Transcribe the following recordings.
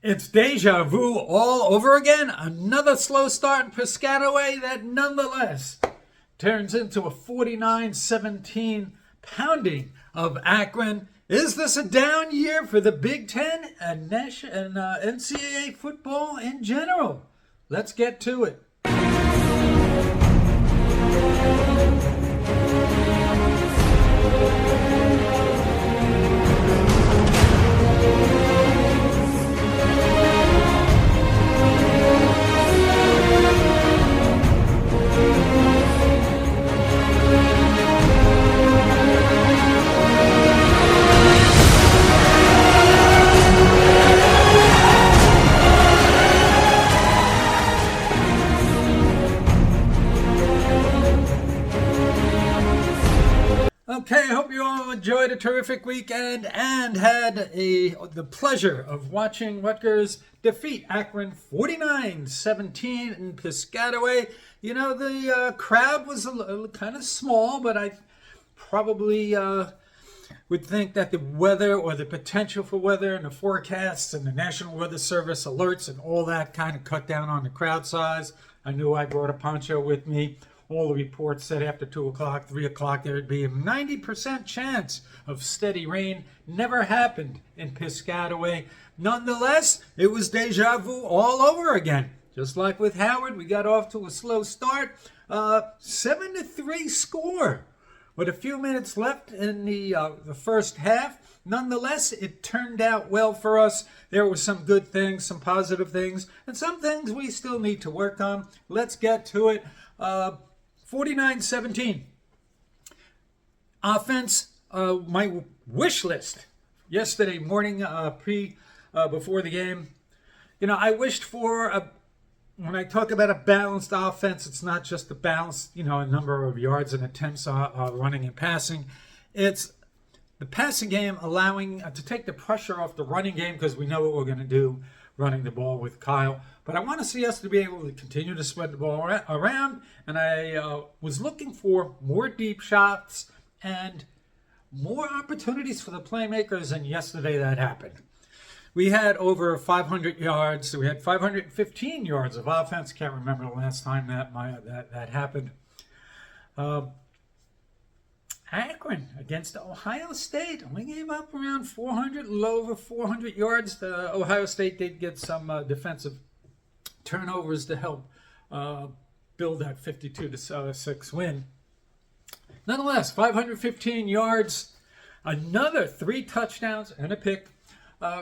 It's deja vu all over again. Another slow start in Piscataway that nonetheless turns into a 49-17 pounding of Akron. Is this a down year for the Big Ten and NCAA football in general? Let's get to it. Okay, I hope you all enjoyed a terrific weekend and had the pleasure of watching Rutgers defeat Akron 49-17 in Piscataway. You know, the crowd was kind of small, but I probably would think that the weather or the potential for weather and the forecasts and the National Weather Service alerts and all that kind of cut down on the crowd size. I knew I brought a poncho with me. All the reports said after 2 o'clock, 3 o'clock, there would be a 90% chance of steady rain. Never happened in Piscataway. Nonetheless, it was deja vu all over again. Just like with Howard, we got off to a slow start. 7-3 score with a few minutes left in the first half. Nonetheless, it turned out well for us. There were some good things, some positive things, and some things we still need to work on. Let's get to it. 49-17. Offense, my wish list yesterday morning, before the game. You know, I wished for when I talk about a balanced offense, it's not just a balanced, a number of yards and attempts running and passing. It's the passing game allowing to take the pressure off the running game, because we know what we're going to do running the ball with Kyle. But I want to see us to be able to continue to spread the ball around. And I was looking for more deep shots and more opportunities for the playmakers. And yesterday that happened. We had over 500 yards. So we had 515 yards of offense. Can't remember the last time that happened. Akron against Ohio State only gave up around 400, a little over 400 yards. Ohio State did get some defensive turnovers to help build that 52-6 win. Nonetheless, 515 yards, another 3 touchdowns and a pick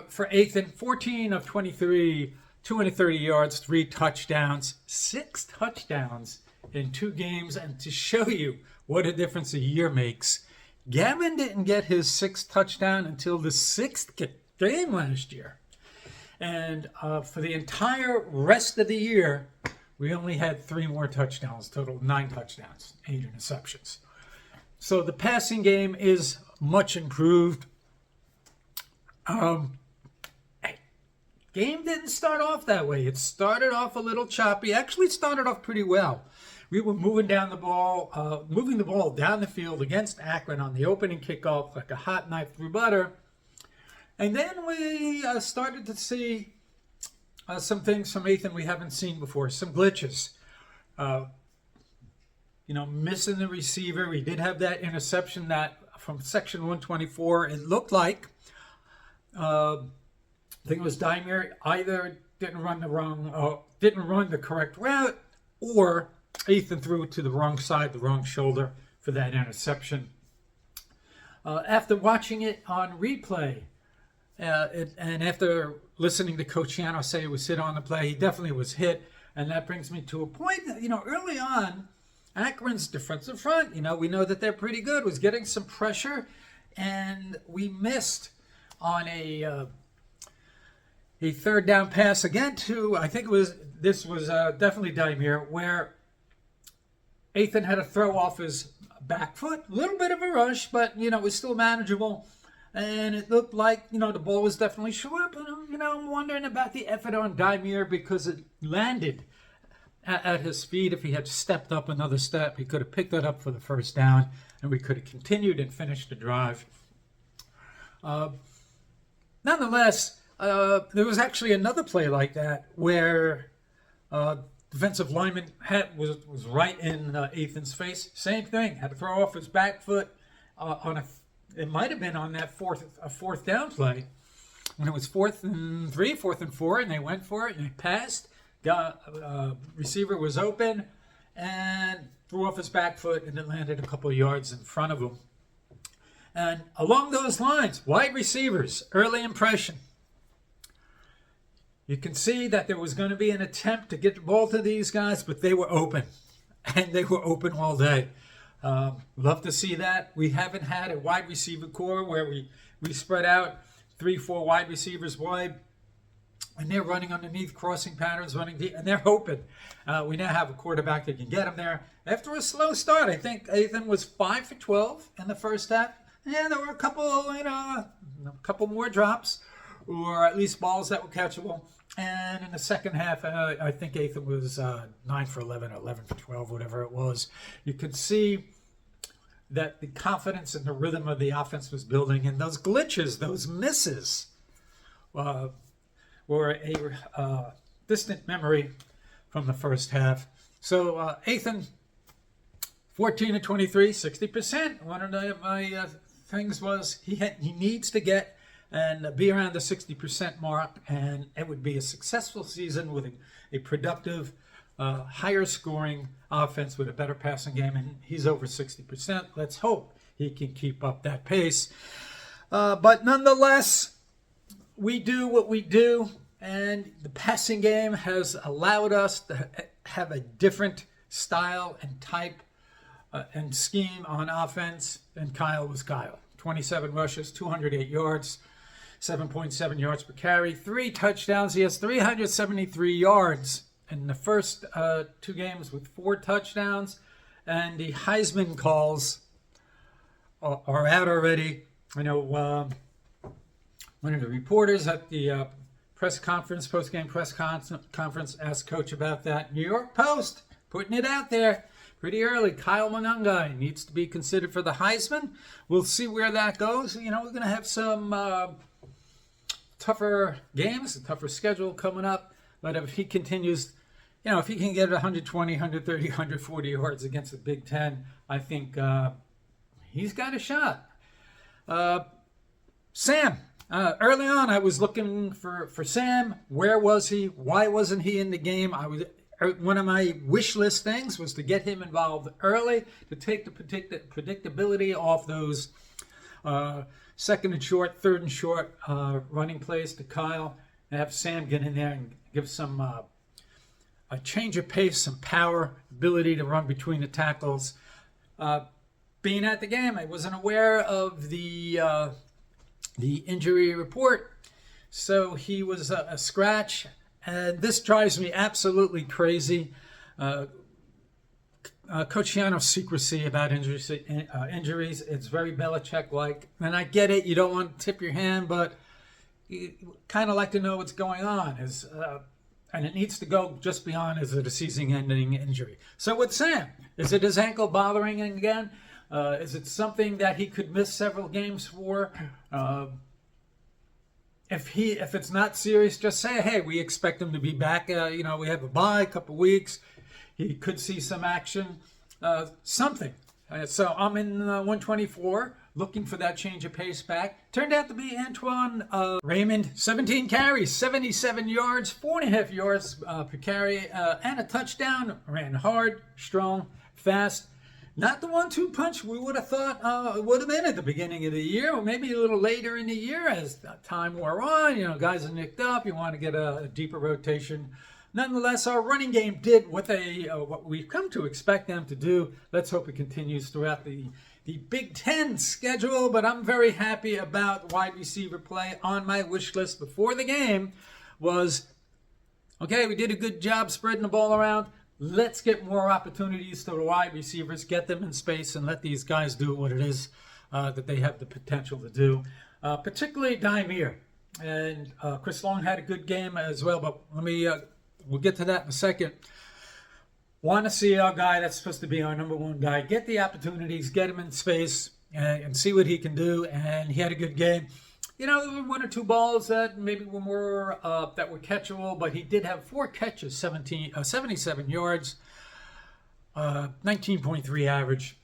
for Ethan. 14 of 23, 230 yards, 3 touchdowns, 6 touchdowns in 2 games. And to show you what a difference a year makes, Gavin didn't get his 6th touchdown until the 6th game last year. And for the entire rest of the year, we only had 3 more touchdowns, total 9 touchdowns, 8 interceptions. So the passing game is much improved. Game didn't start off that way. It started off a little choppy. Actually started off pretty well. We were moving the ball down the field against Akron on the opening kickoff like a hot knife through butter. And then we started to see some things from Ethan we haven't seen before, some glitches. Missing the receiver. We did have that interception that from section 124. It looked like, I think it was Dymere, either didn't run the correct route, or Ethan threw it to the wrong side, the wrong shoulder for that interception. After watching it on replay, and after listening to Coach Yano say it was hit on the play, he definitely was hit. And that brings me to a point that, early on, Akron's defensive front, we know that they're pretty good, was getting some pressure. And we missed on a 3rd down pass again to, this was definitely Dymere, where Ethan had to throw off his back foot. A little bit of a rush, but, it was still manageable. And it looked like, the ball was definitely short. But, I'm wondering about the effort on Dymere, because it landed at his feet. If he had stepped up another step, he could have picked that up for the 1st down, and we could have continued and finished the drive. Nonetheless, There was actually another play like that where defensive lineman was right in Ethan's face. Same thing. Had to throw off his back foot it might have been on that fourth down play. When it was 4th and 3, 4th and 4, and they went for it and they passed. Receiver was open and threw off his back foot, and it landed a couple of yards in front of him. And along those lines, wide receivers, early impression. You can see that there was going to be an attempt to get the ball to these guys, but they were open. And they were open all day. Love to see that. We haven't had a wide receiver core where we spread out 3-4 wide receivers wide, and they're running underneath, crossing patterns, running deep, and they're open. We now have a quarterback that can get them there. After a slow start, I think Ethan was 5 for 12 in the first half. Yeah, there were a couple more drops, or at least balls that were catchable. And in the second half, I think Ethan was 9 for 11, or 11 for 12, whatever it was. You could see that the confidence and the rhythm of the offense was building, and those glitches, those misses, were a distant memory from the first half. So Ethan, 14 to 23, 60%. One of my things was he needs to get and be around the 60% mark, and it would be a successful season with a productive, higher scoring offense with a better passing game, and he's over 60%. Let's hope he can keep up that pace. But nonetheless, we do what we do, and the passing game has allowed us to have a different style and type and scheme on offense, and Kyle was Kyle. 27 rushes, 208 yards, 7.7 yards per carry, 3 touchdowns. He has 373 yards in the first 2 games with 4 touchdowns, and the Heisman calls are out already. I know one of the reporters at the post-game press conference asked Coach about that. New York Post putting it out there pretty early. Kyle Monangai needs to be considered for the Heisman. We'll see where that goes. We're going to have some tougher games, a tougher schedule coming up. But if he continues, if he can get 120, 130, 140 yards against the Big Ten, I think he's got a shot. Sam, early on I was looking for Sam. Where was he? Why wasn't he in the game? One of my wish list things was to get him involved early, to take the predictability off those second and short, third and short running plays to Kyle, and have Sam get in there and give some a change of pace, some power, ability to run between the tackles. Being at the game, I wasn't aware of the injury report, so he was a scratch. And this drives me absolutely crazy. Coach Shiano's secrecy about injuries, it's very Belichick-like. And I get it, you don't want to tip your hand, but you kind of like to know what's going on. And it needs to go just beyond, is it a season-ending injury? So with Sam, is it his ankle bothering him again? Is it something that he could miss several games for? If it's not serious, just say, hey, we expect him to be back. We have a bye, a couple weeks. He could see some action, something. So I'm in 124, looking for that change of pace back. Turned out to be Antoine Raymond, 17 carries, 77 yards, 4.5 yards per carry, and a touchdown. Ran hard, strong, fast. Not the 1-2 punch we would have thought it would have been at the beginning of the year, or maybe a little later in the year as time wore on. Guys are nicked up. You want to get a deeper rotation. Nonetheless, our running game did what we've come to expect them to do. Let's hope it continues throughout the Big Ten schedule. But I'm very happy about wide receiver play. On my wish list before the game was, okay, we did a good job spreading the ball around. Let's get more opportunities to the wide receivers, get them in space, and let these guys do what it is that they have the potential to do. Particularly Daimir. And Chris Long had a good game as well, but we'll get to that in a second. Want to see our guy that's supposed to be our number one guy get the opportunities, get him in space, and see what he can do. And he had a good game. There were one or two balls that maybe were more that were catchable, but he did have 4 catches, 77 yards, 19.3 average.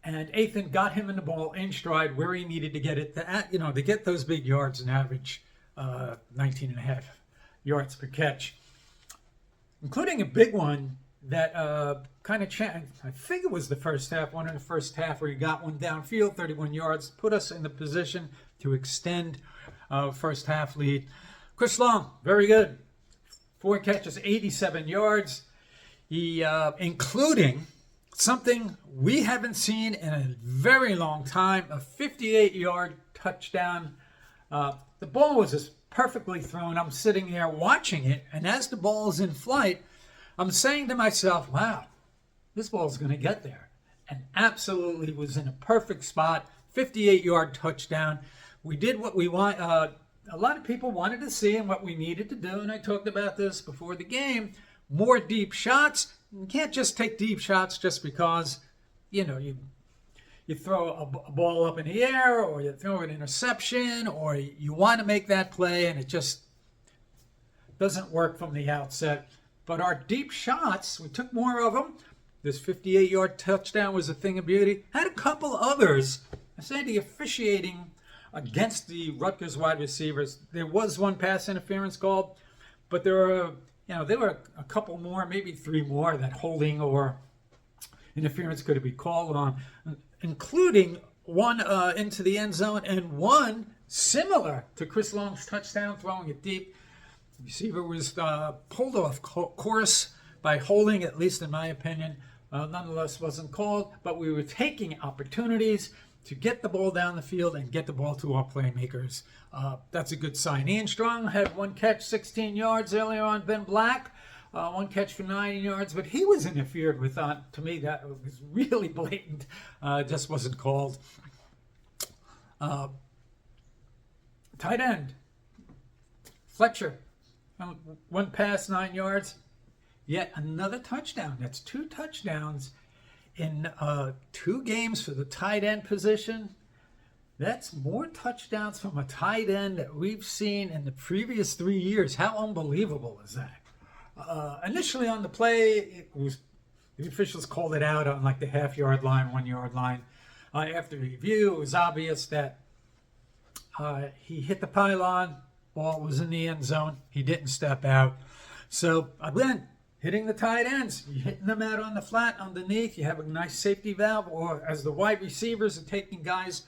And Ethan got him in the ball in stride where he needed to get it, to get those big yards and average 19.5 yards per catch, including a big one that kind of I think it was the first half, one in the first half where he got one downfield, 31 yards, put us in the position to extend first half lead. Chris Long, very good. 4 catches, 87 yards. He, including something we haven't seen in a very long time, a 58-yard touchdown. The ball was just perfectly thrown. I'm sitting there watching it, and as the ball is in flight, I'm saying to myself, wow, this ball's going to get there. And absolutely was in a perfect spot, 58-yard touchdown. We did what we want. A lot of people wanted to see and what we needed to do, and I talked about this before the game, more deep shots. You can't just take deep shots just because, you throw a ball up in the air or you throw an interception or you want to make that play and it just doesn't work from the outset. But our deep shots, we took more of them. This 58-yard touchdown was a thing of beauty. Had a couple others. I say the officiating against the Rutgers wide receivers. There was one pass interference called, but there were a couple more, maybe 3 more that holding or interference could be called on, including one into the end zone and one similar to Chris Long's touchdown, throwing it deep. The receiver was pulled off course by holding, at least in my opinion. Nonetheless, wasn't called, but we were taking opportunities to get the ball down the field and get the ball to our playmakers. That's a good sign. Ian Strong had 1 catch, 16 yards earlier on. Ben Black, 1 catch for 9 yards, but he was interfered with. To me, that was really blatant. Just wasn't called. Tight end, Fletcher, 1 pass, 9 yards. Yet another touchdown. That's 2 touchdowns in 2 games for the tight end position. That's more touchdowns from a tight end that we've seen in the previous 3 years. How unbelievable is that? Initially on the play, the officials called it out on like the half-yard line, 1-yard line. After review, it was obvious that he hit the pylon, ball was in the end zone. He didn't step out. So again, hitting the tight ends, you're hitting them out on the flat underneath. You have a nice safety valve, or as the wide receivers are taking guys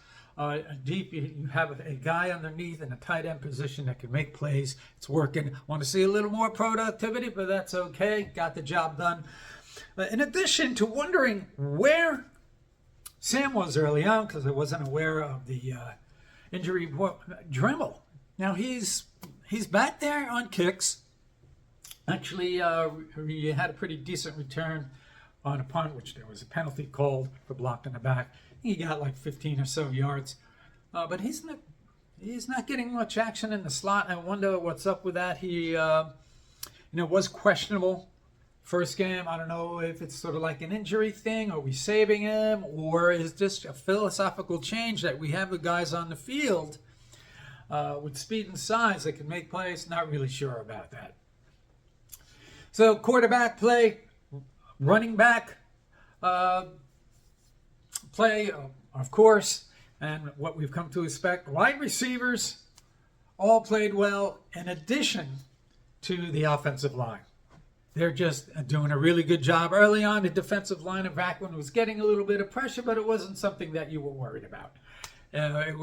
deep, you have a guy underneath in a tight end position that can make plays. It's working. Want to see a little more productivity, but that's okay. Got the job done. In addition to wondering where Sam was early on, because I wasn't aware of the injury, Dremel. Now he's back there on kicks. Actually, he had a pretty decent return on a punt, which there was a penalty called for blocked in the back. He got like 15 or so yards, but he's not getting much action in the slot. I wonder what's up with that. He, was questionable first game. I don't know if it's sort of like an injury thing. Are we saving him, or is this a philosophical change that we have the guys on the field with speed and size that can make plays? Not really sure about that. So quarterback play, running back play, of course, and what we've come to expect. Wide receivers all played well, in addition to the offensive line. They're just doing a really good job. Early on, the defensive line of Akron was getting a little bit of pressure, but it wasn't something that you were worried about. It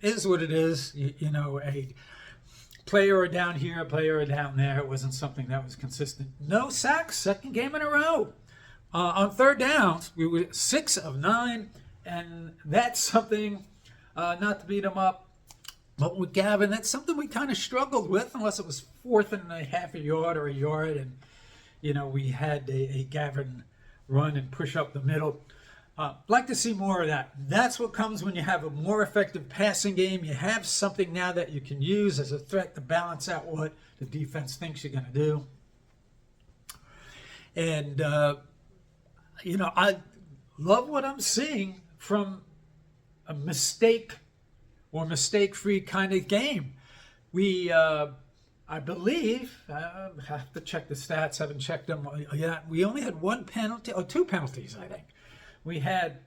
is what it is. A player down here, a player down there. It wasn't something that was consistent. No sacks, second game in a row. On third downs, we were 6 of 9, and that's something, not to beat them up, but with Gavin, that's something we kind of struggled with, unless it was 4th and a half a yard or a yard, and we had a Gavin run and push up the middle. Like to see more of that. That's what comes when you have a more effective passing game. You have something now that you can use as a threat to balance out what the defense thinks you're going to do. And, I love what I'm seeing from a mistake or mistake-free kind of game. We, I believe, I have to check the stats, haven't checked them yet. We only had one penalty, or two penalties, I think. We had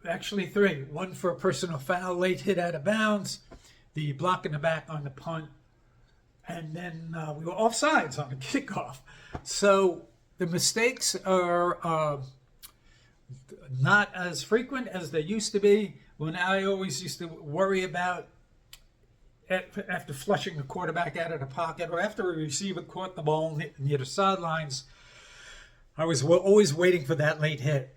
actually three. One for a personal foul, late hit out of bounds, the block in the back on the punt, and then we were offsides on the kickoff. So the mistakes are not as frequent as they used to be. When I always used to worry about after flushing the quarterback out of the pocket or after a receiver caught the ball near the sidelines, I was always waiting for that late hit.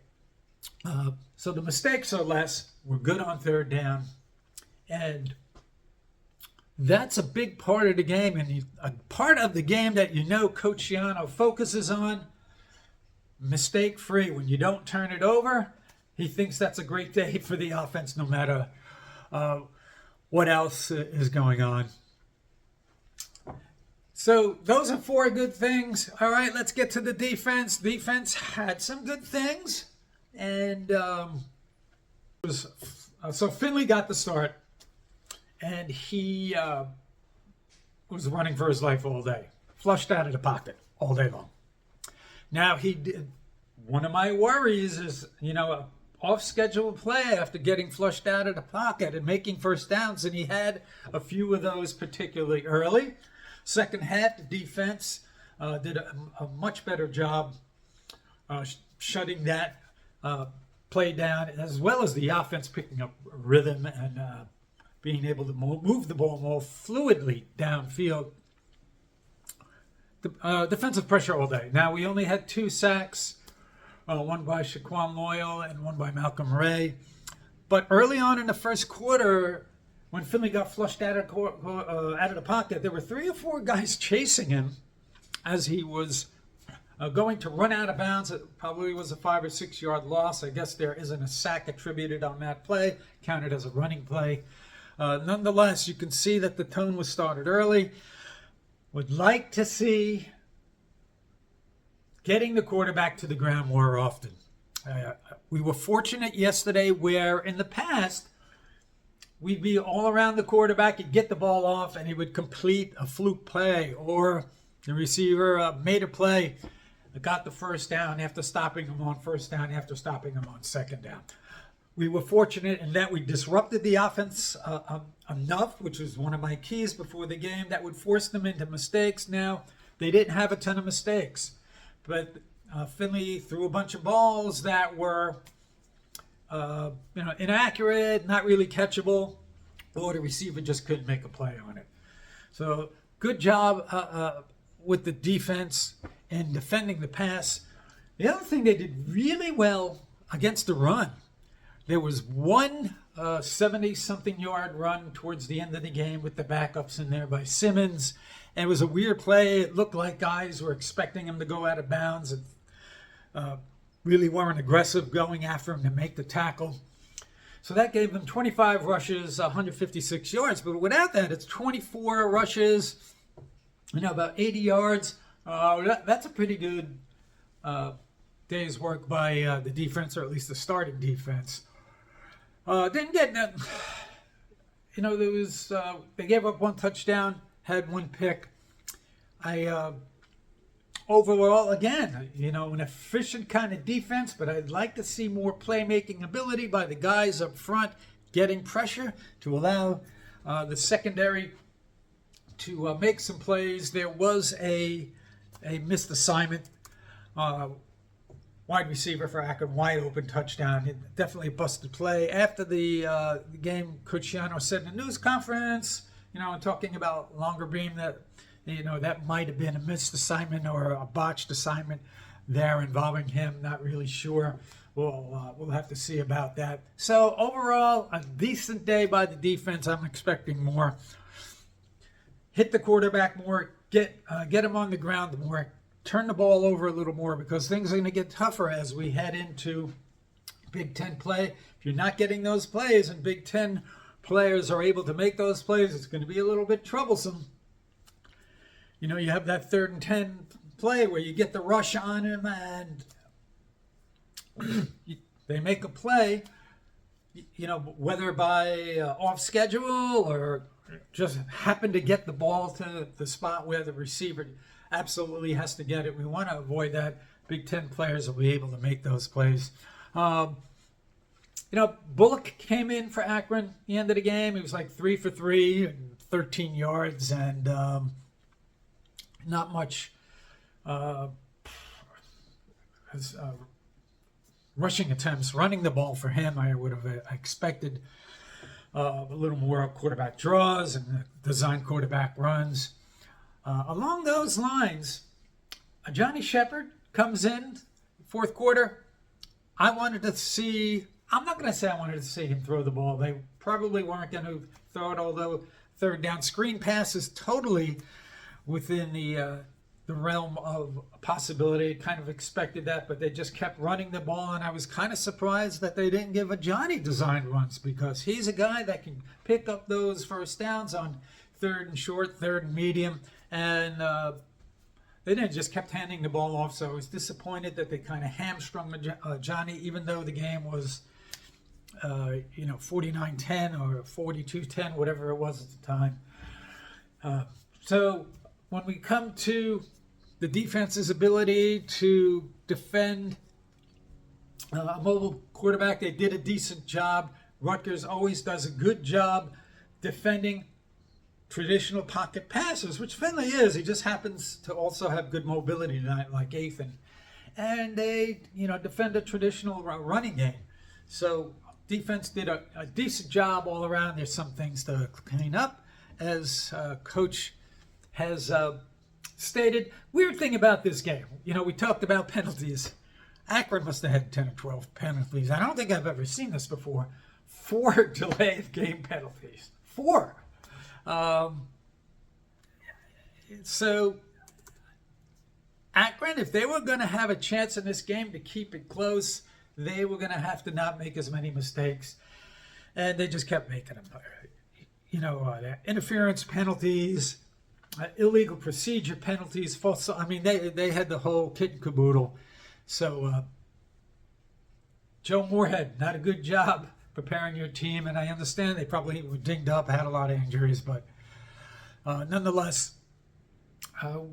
So the mistakes are less. We're good on third down. And that's a big part of the game. And a part of the game that Coach Schiano focuses on, mistake-free. When you don't turn it over, he thinks that's a great day for the offense no matter what else is going on. So those are four good things. All right, let's get to the defense. Defense had some good things. And so Finley got the start. And he was running for his life all day. Flushed out of the pocket all day long. Now, one of my worries is, off-schedule play after getting flushed out of the pocket and making first downs, and he had a few of those particularly early. Second half, the defense did a much better job shutting that play down, as well as the offense picking up rhythm and being able to move the ball more fluidly downfield. Defensive pressure all day. Now, we only had 2 sacks. One by Shaquan Loyal and one by Malcolm Ray. But early on in the first quarter, when Finley got flushed out of the pocket, there were 3 or 4 guys chasing him as he was going to run out of bounds. It probably was a 5 or 6 yard loss. I guess there isn't a sack attributed on that play, counted as a running play. Nonetheless, you can see that the tone was started early. Would like to see getting the quarterback to the ground more often. We were fortunate yesterday where in the past, we'd be all around the quarterback, he'd get the ball off, and he would complete a fluke play, or the receiver made a play, got the first down after stopping him on first down, after stopping him on second down. We were fortunate in that we disrupted the offense enough, which was one of my keys before the game, that would force them into mistakes. Now, they didn't have a ton of mistakes. But Finley threw a bunch of balls that were, inaccurate, not really catchable, or the receiver just couldn't make a play on it. So good job with the defense in defending the pass. The other thing they did really well against the run. There was one 70-something yard run towards the end of the game with the backups in there by Simmons. And it was a weird play. It looked like guys were expecting him to go out of bounds and really weren't aggressive going after him to make the tackle. So that gave them 25 rushes, 156 yards. But without that, it's 24 rushes, about 80 yards. That's a pretty good day's work by the defense, or at least the starting defense. Didn't get that. There was they gave up 1 touchdown. Had 1 pick. Overall, again, an efficient kind of defense, but I'd like to see more playmaking ability by the guys up front, getting pressure to allow the secondary to make some plays. There was a missed assignment. Wide receiver for Akron, wide open touchdown. It definitely busted play. After the game, Coach Schiano said in the news conference, talking about Longer Beam, that that might have been a missed assignment or a botched assignment there involving him. Not really sure. We'll have to see about that. So overall, a decent day by the defense. I'm expecting more. Hit the quarterback more. Get him on the ground more. Turn the ball over a little more, because things are going to get tougher as we head into Big Ten play. If you're not getting those plays and Big Ten players are able to make those plays, it's going to be a little bit troublesome. You have that 3rd and 10 play where you get the rush on him and they make a play. whether by off schedule or just happen to get the ball to the spot where the receiver absolutely has to get it. We want to avoid that. Big Ten players will be able to make those plays. Bullock came in for Akron at the end of the game. He was like 3 for 3, 13 yards, and not much rushing attempts. Running the ball for him, I would have expected a little more quarterback draws and design quarterback runs. Along those lines, Johnny Shepard comes in fourth quarter. I'm not going to say I wanted to see him throw the ball. They probably weren't going to throw it, although third down screen pass is totally within the realm of possibility. Kind of expected that, but they just kept running the ball, and I was kind of surprised that they didn't give a Johnny designed runs, because he's a guy that can pick up those first downs on third and short, third and medium, and they didn't, just kept handing the ball off. So I was disappointed that they kind of hamstrung Johnny, even though the game was 49-10 or 42-10, whatever it was at the time. So when we come to the defense's ability to defend a mobile quarterback, they did a decent job. Rutgers always does a good job defending traditional pocket passes, which Finley is. He just happens to also have good mobility tonight, like Athan. And they, defend a traditional running game. So defense did a decent job all around. There's some things to clean up, as Coach has stated. Weird thing about this game, we talked about penalties. Akron must have had 10 or 12 penalties. I don't think I've ever seen this before. 4 delayed game penalties. 4. So Akron, if they were going to have a chance in this game to keep it close, they were going to have to not make as many mistakes. And they just kept making them. Interference penalties, illegal procedure penalties, false. They had the whole kit and caboodle. So Joe Moorhead, not a good job preparing your team. And I understand they probably were dinged up, had a lot of injuries, but nonetheless,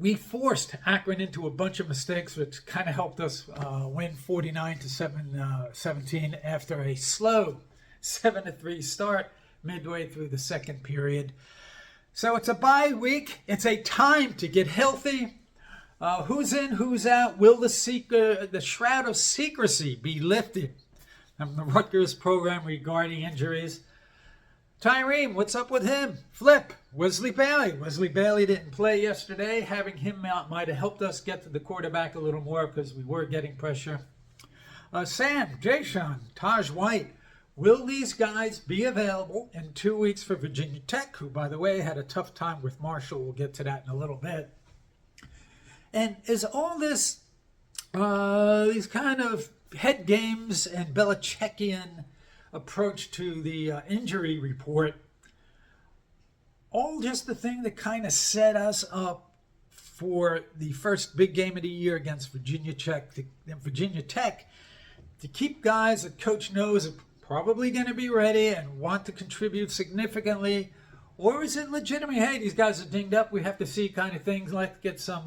we forced Akron into a bunch of mistakes, which kind of helped us win 49-17 after a slow 7-3 start midway through the second period. So it's a bye week. It's a time to get healthy. Who's in, who's out? Will the shroud of secrecy be lifted from the Rutgers program regarding injuries? Tyree, what's up with him? Flip, Wesley Bailey. Wesley Bailey didn't play yesterday. Having him out might have helped us get to the quarterback a little more, because we were getting pressure. Sam, Jayshon, Taj White. Will these guys be available in 2 weeks for Virginia Tech, who, by the way, had a tough time with Marshall? We'll get to that in a little bit. And is all this, these kind of head games and Belichickian approach to the injury report, all just the thing that kind of set us up for the first big game of the year against Virginia Tech to keep guys that Coach knows are probably going to be ready and want to contribute significantly? Or is it legitimate? Hey, these guys are dinged up, we have to see kind of things, like get some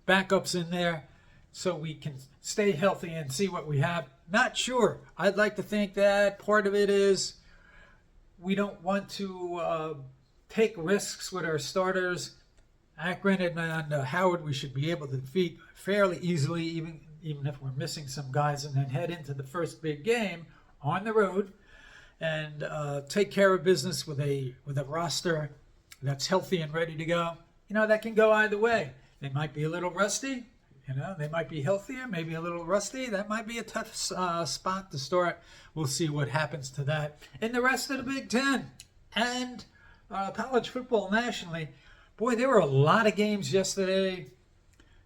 backups in there so we can stay healthy and see what we have? Not sure. I'd like to think that part of it is we don't want to take risks with our starters. Akron and Howard, we should be able to defeat fairly easily, even if we're missing some guys, and then head into the first big game on the road and take care of business with a roster that's healthy and ready to go. That can go either way. They might be a little rusty. They might be healthier, maybe a little rusty. That might be a tough spot to start. We'll see what happens to that. In the rest of the Big Ten and college football nationally, boy, there were a lot of games yesterday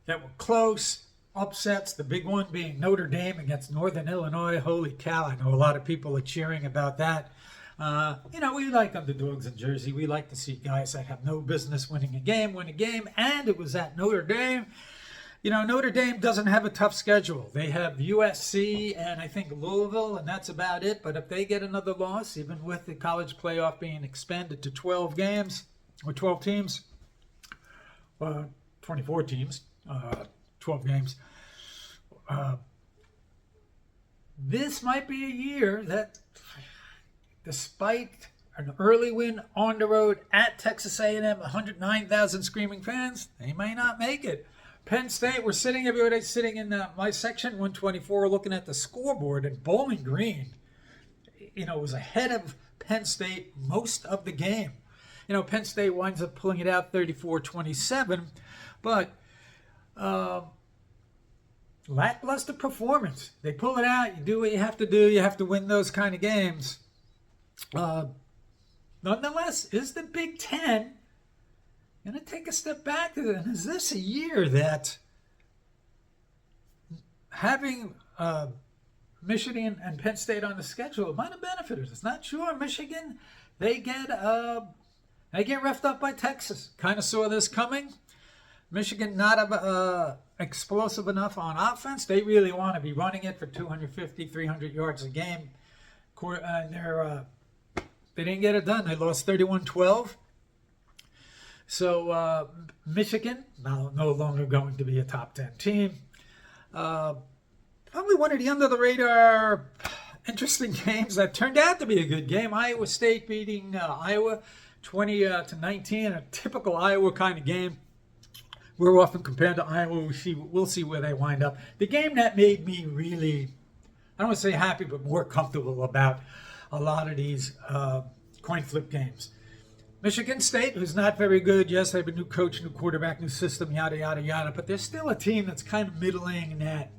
that were close, upsets. The big one being Notre Dame against Northern Illinois. Holy cow, I know a lot of people are cheering about that. We like underdogs in Jersey. We like to see guys that have no business winning a game, win a game, and it was at Notre Dame. Notre Dame doesn't have a tough schedule. They have USC and I think Louisville, and that's about it. But if they get another loss, even with the college playoff being expanded to 12 games or 12 teams, 24 teams, 12 games, this might be a year that, despite an early win on the road at Texas A&M, 109,000 screaming fans, they may not make it. Penn State, everybody's sitting in my section, 124, looking at the scoreboard, and Bowling Green, was ahead of Penn State most of the game. Penn State winds up pulling it out 34-27, but lackluster performance. They pull it out, you do what you have to do, you have to win those kind of games. Nonetheless, is the Big Ten going to take a step back? And is this a year that having Michigan and Penn State on the schedule might have benefited? It's not sure. Michigan, they get roughed up by Texas. Kind of saw this coming. Michigan not explosive enough on offense. They really want to be running it for 250, 300 yards a game. They didn't get it done. They lost 31-12. So Michigan, now no longer going to be a top 10 team. Probably one of the under-the-radar interesting games that turned out to be a good game. Iowa State beating Iowa 20-19, a typical Iowa kind of game. We're often compared to Iowa. We'll see where they wind up. The game that made me really, I don't want to say happy, but more comfortable about a lot of these coin flip games. Michigan State, who's not very good. Yes, they have a new coach, new quarterback, new system, yada, yada, yada. But they're still a team that's kind of middling in that.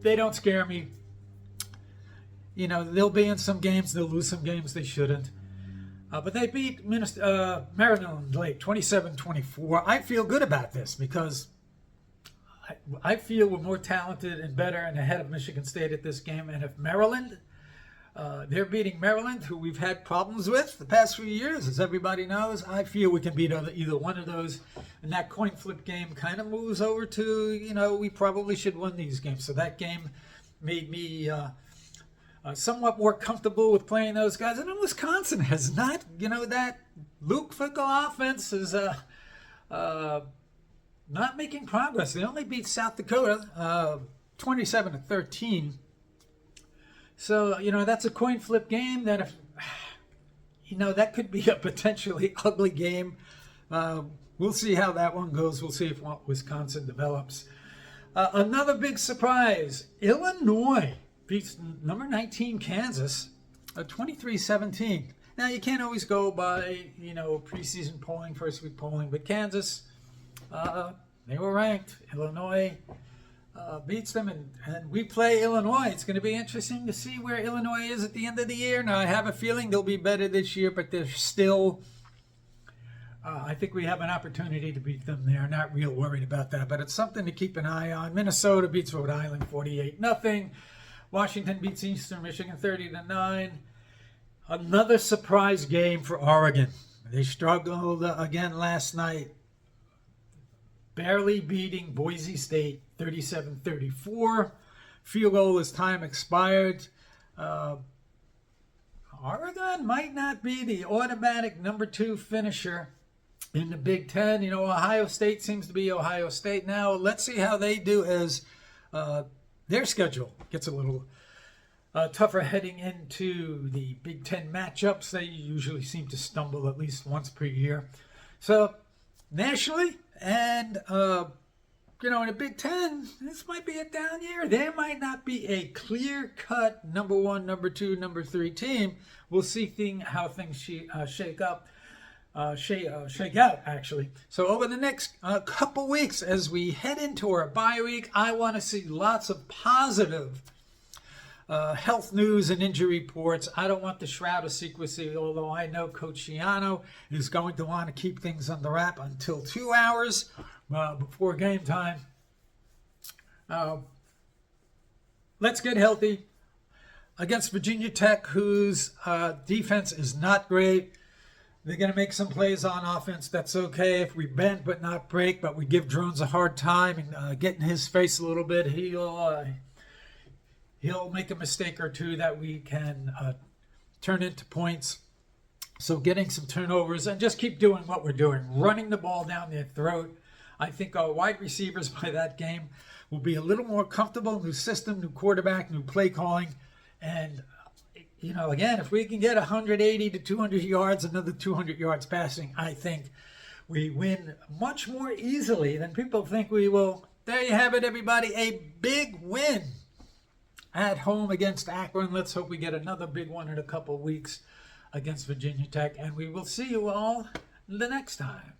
They don't scare me. They'll be in some games. They'll lose some games they shouldn't. But they beat Maryland late, 27-24. I feel good about this because I feel we're more talented and better and ahead of Michigan State at this game. And if Maryland, they're beating Maryland, who we've had problems with the past few years, as everybody knows, I feel we can beat either one of those. And that coin flip game kind of moves over to, we probably should win these games. So that game made me somewhat more comfortable with playing those guys. And then Wisconsin has not, that Luke Fickle offense is not making progress. They only beat South Dakota 27-13. So, that's a coin flip game that that could be a potentially ugly game. We'll see how that one goes. We'll see if Wisconsin develops. Another big surprise, Illinois beats number 19 Kansas 23-17. Now, you can't always go by, preseason polling, first week polling, but Kansas, they were ranked. Illinois beats them, and we play Illinois. It's going to be interesting to see where Illinois is at the end of the year. Now, I have a feeling they'll be better this year, but they're still, I think we have an opportunity to beat them there. Not real worried about that, but it's something to keep an eye on. Minnesota beats Rhode Island 48-0. Washington beats Eastern Michigan 30-9. Another surprise game for Oregon. They struggled again last night, barely beating Boise State 37-34. Field goal as time expired. Oregon might not be the automatic number 2 finisher in the Big Ten. Ohio State seems to be Ohio State now. Let's see how they do as their schedule gets a little tougher heading into the Big Ten matchups. They usually seem to stumble at least once per year. So nationally and in the Big Ten, this might be a down year. There might not be a clear-cut number 1, number 2, number 3 team. We'll see how things shake out, actually. So over the next couple weeks, as we head into our bye week, I want to see lots of positive health news and injury reports. I don't want the shroud of secrecy, although I know Coach Schiano is going to want to keep things under wrap until 2 hours before game time. Let's get healthy against Virginia Tech, whose defense is not great. They're going to make some plays on offense. That's okay if we bend but not break, but we give Drones a hard time and get in his face a little bit. He'll make a mistake or two that we can turn into points. So getting some turnovers and just keep doing what we're doing, running the ball down their throat. I think our wide receivers by that game will be a little more comfortable. New system, new quarterback, new play calling. And, again, if we can get 180 to 200 yards, another 200 yards passing, I think we win much more easily than people think we will. There you have it, everybody. A big win at home against Akron. Let's hope we get another big one in a couple weeks against Virginia Tech. And we will see you all the next time.